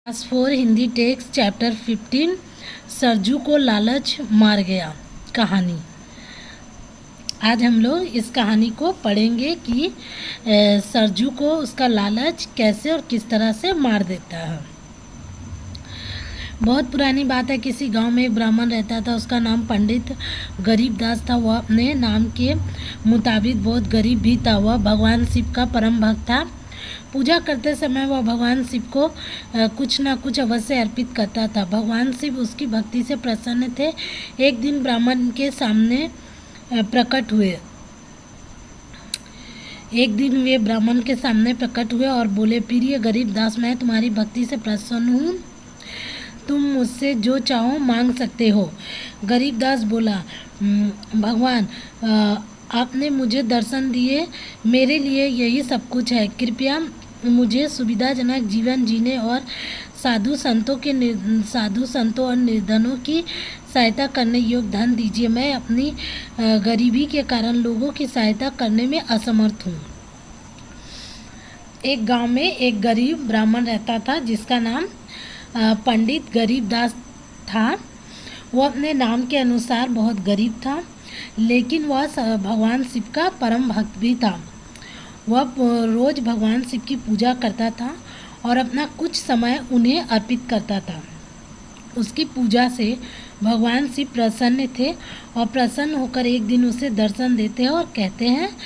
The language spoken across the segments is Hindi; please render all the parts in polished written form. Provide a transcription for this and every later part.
Class 4 Hindi text chapter 15 Sarju को लालच मार गया कहानी। आज हम लोग इस कहानी को पढ़ेंगे कि सरजू को उसका लालच कैसे और किस तरह से मार देता है। बहुत पुरानी बात है। किसी गांव में एक ब्राह्मण रहता था। उसका नाम पंडित गरीबदास था। वह अपने नाम के मुताबिक बहुत गरीब भी था। वह भगवान शिव का परम भक्त था। पूजा करते समय वह भगवान शिव को कुछ न कुछ अवश्य अर्पित करता था। भगवान शिव उसकी भक्ति से प्रसन्न थे। एक दिन ब्राह्मण के सामने प्रकट हुए। और बोले, प्रिय गरीबदास, मैं तुम्हारी भक्ति से प्रसन्न हूँ। तुम मुझसे जो चाहो मांग सकते हो। गरीबदास बोला, भगवान, आपने मुझे दर्शन दिए, मेरे लिए यही सब कुछ है। कृपया मुझे सुविधाजनक जीवन जीने और साधु संतों और निर्धनों की सहायता करने योग्य धन दीजिए। मैं अपनी गरीबी के कारण लोगों की सहायता करने में असमर्थ हूँ। एक गांव में एक गरीब ब्राह्मण रहता था जिसका नाम पंडित गरीबदास था। वह अपने नाम के अनुसार बहुत गरीब था, लेकिन वह भगवान शिव का परम भक्त भी था। वह रोज भगवान शिव की पूजा करता था और अपना कुछ समय उन्हें अर्पित करता था। उसकी पूजा से भगवान शिव प्रसन्न थे और प्रसन्न होकर एक दिन उसे दर्शन देते हैं और कहते हैं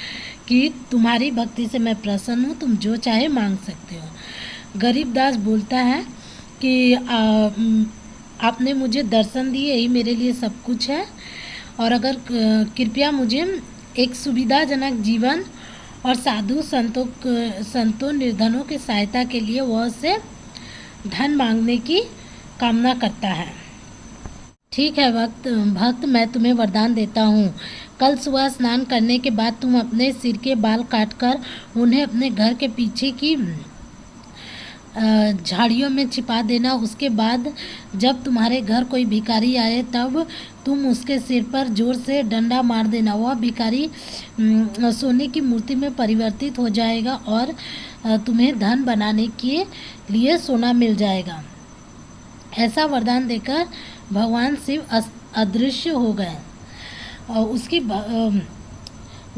कि तुम्हारी भक्ति से मैं प्रसन्न हूँ, तुम जो चाहे मांग सकते हो। गरीबदास बोलता है कि आपने मुझे दर्शन दिए, यही मेरे लिए सब कुछ है, और अगर कृपया मुझे एक सुविधाजनक जीवन और साधु संतों निर्धनों की सहायता के लिए वह से धन मांगने की कामना करता है। ठीक है भक्त, मैं तुम्हें वरदान देता हूँ। कल सुबह स्नान करने के बाद तुम अपने सिर के बाल काटकर उन्हें अपने घर के पीछे की झाड़ियों में छिपा देना। उसके बाद जब तुम्हारे घर कोई भिखारी आए तब तुम उसके सिर पर जोर से डंडा मार देना। वह भिखारी सोने की मूर्ति में परिवर्तित हो जाएगा और तुम्हें धन बनाने के लिए सोना मिल जाएगा। ऐसा वरदान देकर भगवान शिव अदृश्य हो गए। और उसकी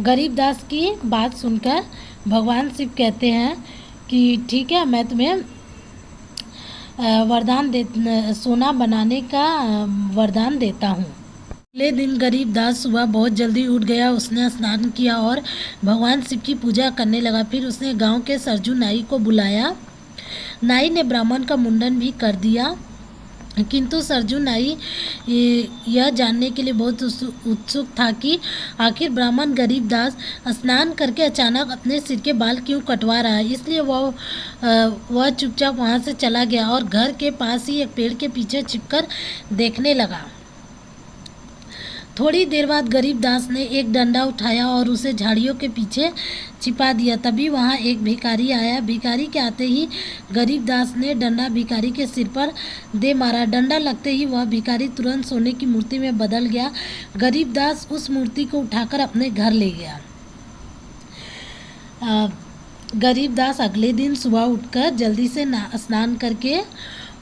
गरीबदास की बात सुनकर भगवान शिव कहते हैं कि ठीक है, मैं तुम्हें सोना बनाने का वरदान देता हूँ। अगले दिन गरीबदास सुबह बहुत जल्दी उठ गया। उसने स्नान किया और भगवान शिव की पूजा करने लगा। फिर उसने गांव के सरजू नाई को बुलाया। नाई ने ब्राह्मण का मुंडन भी कर दिया, किंतु सरजू नाई यह जानने के लिए बहुत उत्सुक था कि आखिर ब्राह्मण गरीबदास स्नान करके अचानक अपने सिर के बाल क्यों कटवा रहा है। इसलिए वह चुपचाप वहां से चला गया और घर के पास ही एक पेड़ के पीछे छिपकर देखने लगा। थोड़ी देर बाद गरीबदास ने एक डंडा उठाया और उसे झाड़ियों के पीछे छिपा दिया। तभी वहां एक भिखारी आया। भिखारी के आते ही गरीबदास ने डंडा भिखारी के सिर पर दे मारा। डंडा लगते ही वह भिखारी तुरंत सोने की मूर्ति में बदल गया। गरीबदास उस मूर्ति को उठाकर अपने घर ले गया। गरीबदास अगले दिन सुबह उठकर जल्दी से स्नान करके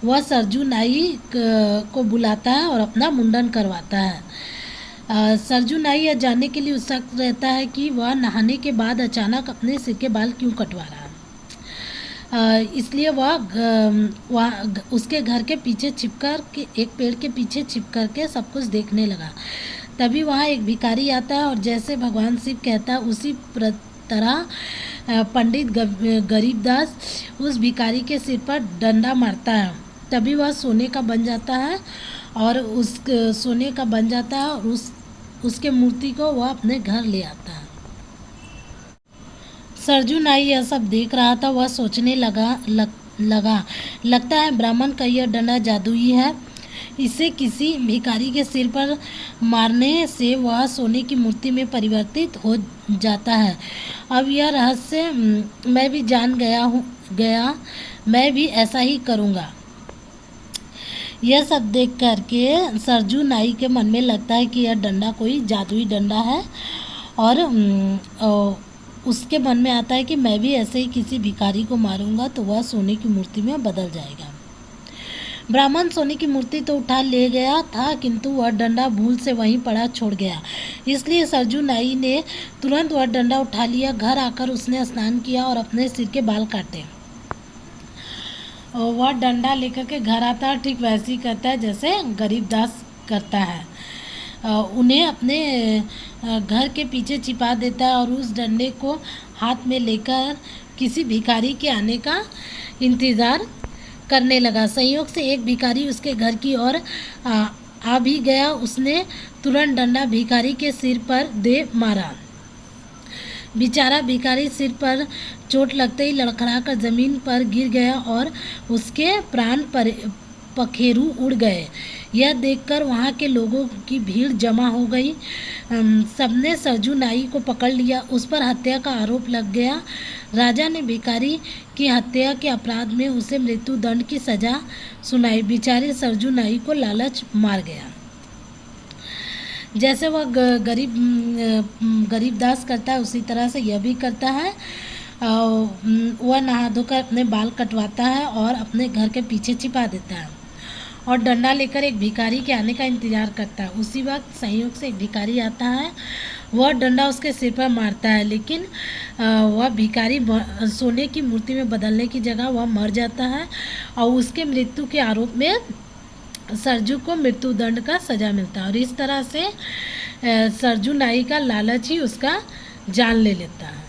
वह सरजू नाई को बुलाता है और अपना मुंडन करवाता है। सरजू नाई यह जानने के लिए उत्सुक रहता है कि वह नहाने के बाद अचानक अपने सिर के बाल क्यों कटवा रहा है। इसलिए वह उसके घर के पीछे छिपकर के एक पेड़ के पीछे छिपकर के सब कुछ देखने लगा। तभी वहाँ एक भिखारी आता है और जैसे भगवान शिव कहता है उसी तरह पंडित गरीबदास उस भिखारी के सिर पर डंडा मारता है। तभी वह सोने का बन जाता है और उसके मूर्ति को वह अपने घर ले आता है। सरजू नाई यह सब देख रहा था। वह सोचने लगता है ब्राह्मण का यह डंडा जादुई है। इसे किसी भिखारी के सिर पर मारने से वह सोने की मूर्ति में परिवर्तित हो जाता है। अब यह रहस्य मैं भी जान गया, मैं भी ऐसा ही करूँगा। यह सब देख करके सरजू नाई के मन में लगता है कि यह डंडा कोई जादुई डंडा है और उसके मन में आता है कि मैं भी ऐसे ही किसी भिखारी को मारूंगा तो वह सोने की मूर्ति में बदल जाएगा। ब्राह्मण सोने की मूर्ति तो उठा ले गया था, किंतु वह डंडा भूल से वहीं पड़ा छोड़ गया। इसलिए सरजू नाई ने तुरंत वह डंडा उठा लिया। घर आकर उसने स्नान किया और अपने सिर के बाल काटे। और वह डंडा लेकर के घर आता है, ठीक वैसे ही करता है जैसे गरीबदास करता है। उन्हें अपने घर के पीछे छिपा देता है और उस डंडे को हाथ में लेकर किसी भिखारी के आने का इंतज़ार करने लगा। संयोग से एक भिखारी उसके घर की ओर आ भी गया। उसने तुरंत डंडा भिखारी के सिर पर दे मारा। बेचारा भिखारी सिर पर चोट लगते ही लड़खड़ाकर ज़मीन पर गिर गया और उसके प्राण पखेरु उड़ गए। यह देखकर वहाँ के लोगों की भीड़ जमा हो गई। सबने सरजू नाई को पकड़ लिया। उस पर हत्या का आरोप लग गया। राजा ने भिखारी की हत्या के अपराध में उसे मृत्यु दंड की सजा सुनाई। बेचारे सरजू नाई को लालच मार गया। जैसे वह गरीबदास करता है उसी तरह से यह भी करता है। वह नहा धोकर अपने बाल कटवाता है और अपने घर के पीछे छिपा देता है और डंडा लेकर एक भिखारी के आने का इंतज़ार करता है। उसी वक्त संयोग से एक भिखारी आता है। वह डंडा उसके सिर पर मारता है, लेकिन वह भिखारी सोने की मूर्ति में बदलने की जगह वह मर जाता है और उसके मृत्यु के आरोप में सरजू को मृत्यु दंड का सज़ा मिलता है। और इस तरह से सरजू नाई का लालच ही उसका जान ले लेता है।